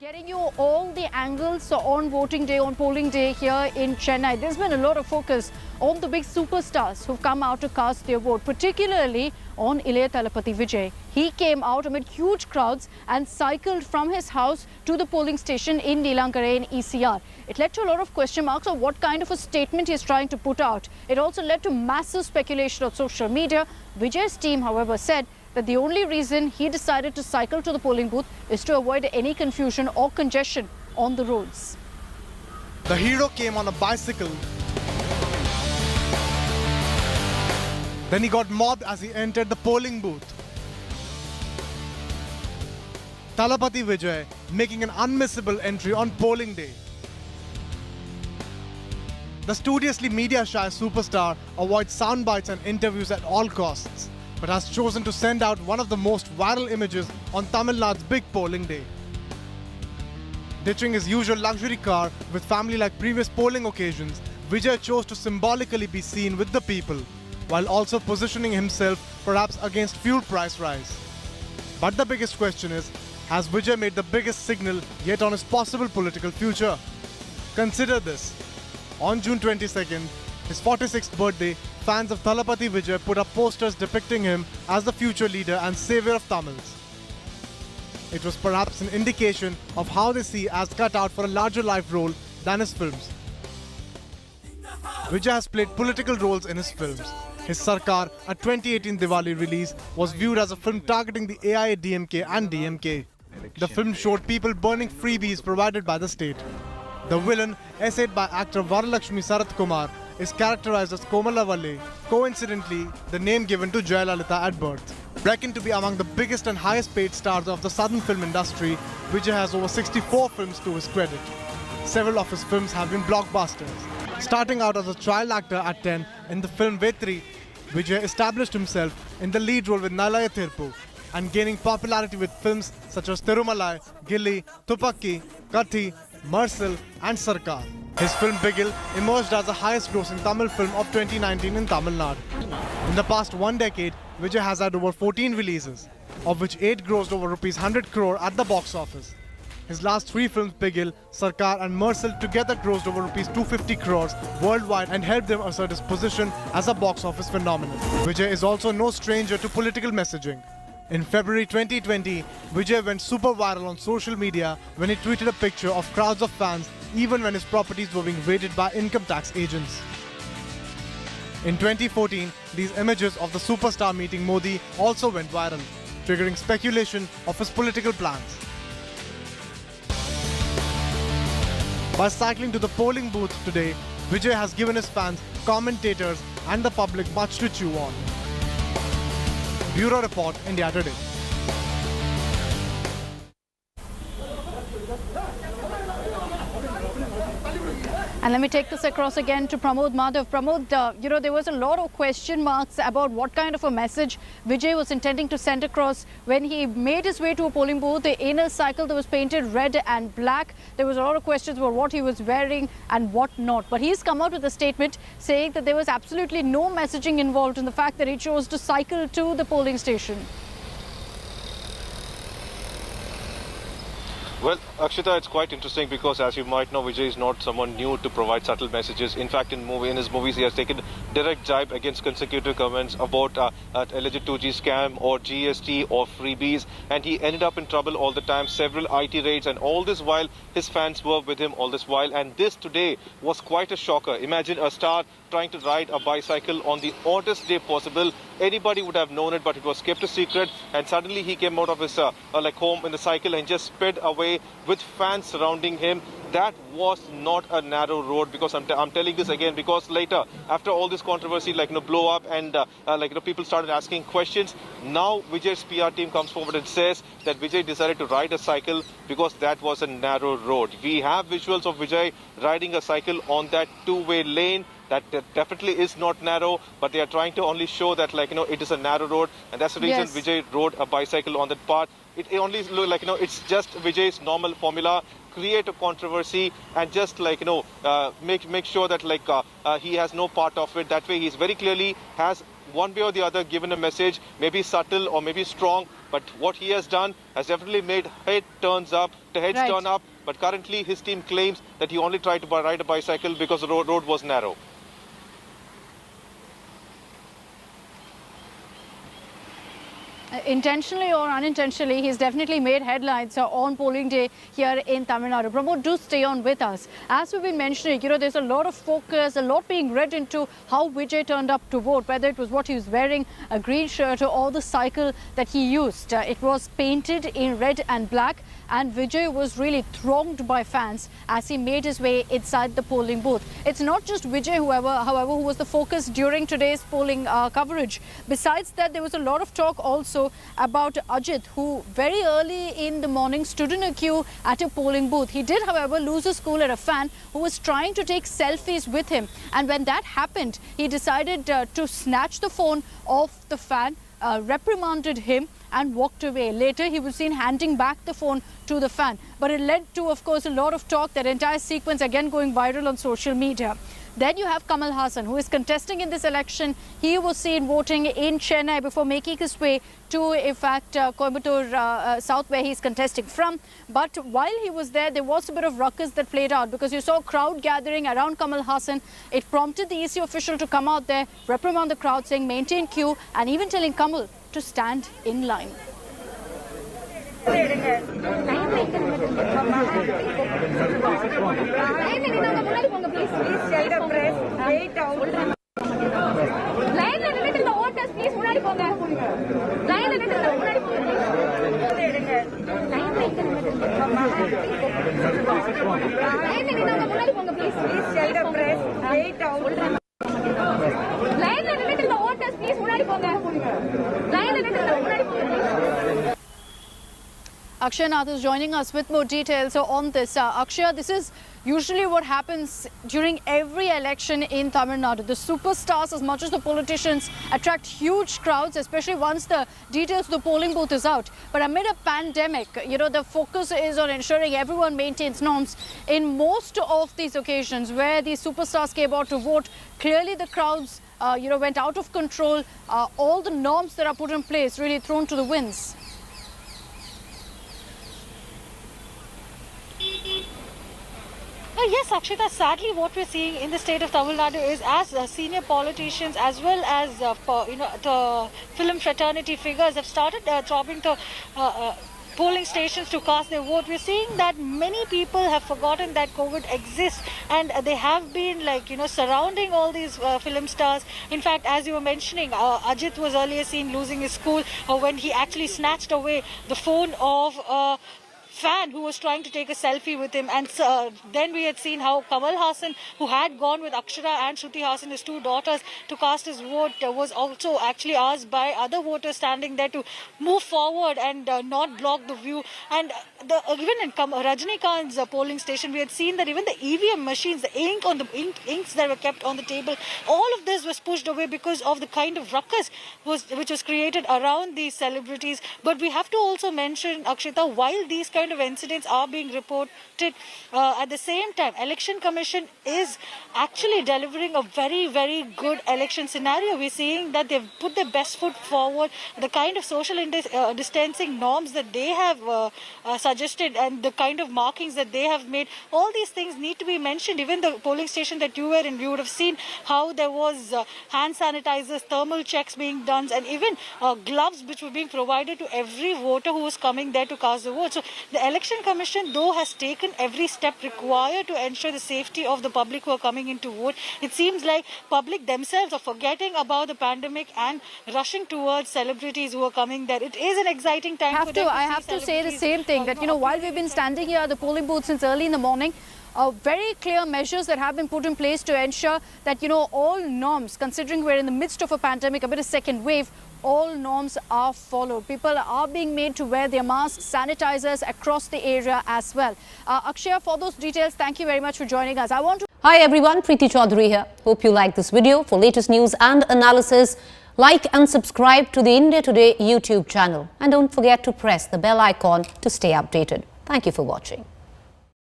Getting you all the angles on voting day, on polling day here in Chennai. There's been a lot of focus on the big superstars who've come out to cast their vote, particularly on Ilayya Thalapathy Vijay. He came out amid huge crowds and cycled from his house to the polling station in Neelankare in ECR. It led to a lot of question marks on what kind of a statement he's trying to put out. It also led to massive speculation on social media. Vijay's team, however, said that the only reason he decided to cycle to the polling booth is to avoid any confusion or congestion on the roads. The hero came on a bicycle. Then he got mobbed as he entered the polling booth. Thalapathy Vijay making an unmissable entry on polling day. The studiously media-shy superstar avoids sound bites and interviews at all costs, but has chosen to send out one of the most viral images on Tamil Nadu's big polling day. Ditching his usual luxury car with family like previous polling occasions, Vijay chose to symbolically be seen with the people, while also positioning himself perhaps against fuel price rise. But the biggest question is, has Vijay made the biggest signal yet on his possible political future? Consider this. On June 22nd, his 46th birthday, fans of Thalapathy Vijay put up posters depicting him as the future leader and savior of Tamils. It was perhaps an indication of how they see as cut out for a larger life role than his films. Vijay has played political roles in his films. His Sarkar, a 2018 Diwali release, was viewed as a film targeting the AIADMK and DMK. The film showed people burning freebies provided by the state. The villain, essayed by actor Varalakshmi Sarath Kumar, is characterized as Komala Valle, coincidentally the name given to Jayalalitha at birth. Reckoned to be among the biggest and highest paid stars of the southern film industry, Vijay has over 64 films to his credit. Several of his films have been blockbusters. Starting out as a child actor at 10 in the film Vetri, Vijay established himself in the lead role with Nalaya Thirpu and gaining popularity with films such as Thirumalai, Gilli, Thupakki, Kathi, Marcel and Sarkar. His film Bigil emerged as the highest grossing Tamil film of 2019 in Tamil Nadu. In the past one decade, Vijay has had over 14 releases, of which 8 grossed over Rs 100 crore at the box office. His last 3 films, Bigil, Sarkar and Marcel, together grossed over Rs 250 crores worldwide and helped him assert his position as a box office phenomenon. Vijay is also no stranger to political messaging. In February 2020, Vijay went super viral on social media when he tweeted a picture of crowds of fans even when his properties were being raided by income tax agents. In 2014, these images of the superstar meeting Modi also went viral, triggering speculation of his political plans. By cycling to the polling booth today, Vijay has given his fans, commentators and the public much to chew on. Bureau Report, India Today. And let me take this across again to Pramod Madhav. Pramod, there was a lot of question marks about what kind of a message Vijay was intending to send across when he made his way to a polling booth in a cycle that was painted red and black. There was a lot of questions about what he was wearing and what not. But he's come out with a statement saying that there was absolutely no messaging involved in the fact that he chose to cycle to the polling station. Well, Akshita, it's quite interesting because, as you might know, Vijay is not someone new to provide subtle messages. In fact, in his movies, he has taken direct jibe against consecutive comments about alleged 2G scam or GST or freebies, and he ended up in trouble all the time, several IT raids, and all this while his fans were with him all this while. And this today was quite a shocker. Imagine a star trying to ride a bicycle on the oddest day possible. Anybody would have known it, but it was kept a secret, and suddenly he came out of his home in the cycle and just sped away with fans surrounding him. That was not a narrow road, because I'm telling this again because later, after all this controversy blow up and people started asking questions, now Vijay's PR team comes forward and says that Vijay decided to ride a cycle because that was a narrow road. We have visuals of Vijay riding a cycle on that two-way lane. That definitely is not narrow, but they are trying to only show that it is a narrow road, and that's the reason Yes. Vijay rode a bicycle on that part. It only look it's just Vijay's normal formula. Create a controversy and just make sure that he has no part of it. That way, he's very clearly has one way or the other given a message, maybe subtle or maybe strong, but what he has done has definitely made heads turn up. But currently his team claims that he only tried to ride a bicycle because the road was narrow. Intentionally or unintentionally, he's definitely made headlines on polling day here in Tamil Nadu. Pramod, do stay on with us. As we've been mentioning, there's a lot of focus, a lot being read into how Vijay turned up to vote, whether it was what he was wearing, a green shirt, or the cycle that he used. It was painted in red and black, and Vijay was really thronged by fans as he made his way inside the polling booth. It's not just Vijay, however, who was the focus during today's polling coverage. Besides that, there was a lot of talk also about Ajit, who very early in the morning stood in a queue at a polling booth. He did, however, lose his cool at a fan who was trying to take selfies with him. And when that happened, he decided to snatch the phone off the fan, reprimanded him, and walked away. Later, he was seen handing back the phone to the fan. But it led to, of course, a lot of talk, that entire sequence again going viral on social media. Then you have Kamal Haasan, who is contesting in this election. He was seen voting in Chennai before making his way to, in fact, Coimbatore South, where he's contesting from. But while he was there was a bit of ruckus that played out, because you saw a crowd gathering around Kamal Haasan. It prompted the EC official to come out there, reprimand the crowd, saying maintain queue, and even telling Kamal to stand in line. Akshay Nath is joining us with more details on this. Akshay, this is usually what happens during every election in Tamil Nadu. The superstars, as much as the politicians, attract huge crowds, especially once the details of the polling booth is out. But amid a pandemic, the focus is on ensuring everyone maintains norms. In most of these occasions where these superstars came out to vote, clearly the crowds, went out of control. All the norms that are put in place really thrown to the winds. Yes, Akshita, sadly what we're seeing in the state of Tamil Nadu is, as senior politicians as well as the film fraternity figures have started throbbing to polling stations to cast their vote, we're seeing that many people have forgotten that COVID exists, and they have been surrounding all these film stars. In fact, as you were mentioning, Ajit was earlier seen losing his cool when he actually snatched away the phone of fan who was trying to take a selfie with him. And then we had seen how Kamal Haasan, who had gone with Akshara and Shruti Haasan, his two daughters, to cast his vote, was also actually asked by other voters standing there to move forward and not block the view. And even in Rajinikanth's polling station, we had seen that even the EVM machines, the inks that were kept on the table, all of this was pushed away because of the kind of ruckus which was created around these celebrities. But we have to also mention, Akshita, while these kind of incidents are being reported, at the same time, Election Commission is actually delivering a very, very good election scenario. We're seeing that they've put their best foot forward. The kind of social distancing norms that they have suggested and the kind of markings that they have made, all these things need to be mentioned. Even the polling station that you were in, you would have seen how there was hand sanitizers, thermal checks being done, and even gloves which were being provided to every voter who was coming there to cast the vote. So the Election Commission, though, has taken every step required to ensure the safety of the public who are coming in to vote. It seems like public themselves are forgetting about the pandemic and rushing towards celebrities who are coming there. It is an exciting time for them. I have to say the same thing, that while we've been standing here at the polling booth since early in the morning, very clear measures that have been put in place to ensure that all norms, considering we're in the midst of a pandemic, a bit of second wave, all norms are followed. People are being made to wear their masks, sanitizers across the area as well. Akshaya, for those details, thank you very much for joining us. Hi everyone, Preeti Chaudhary here. Hope you like this video. For latest news and analysis, like and subscribe to the India Today YouTube channel. And don't forget to press the bell icon to stay updated. Thank you for watching.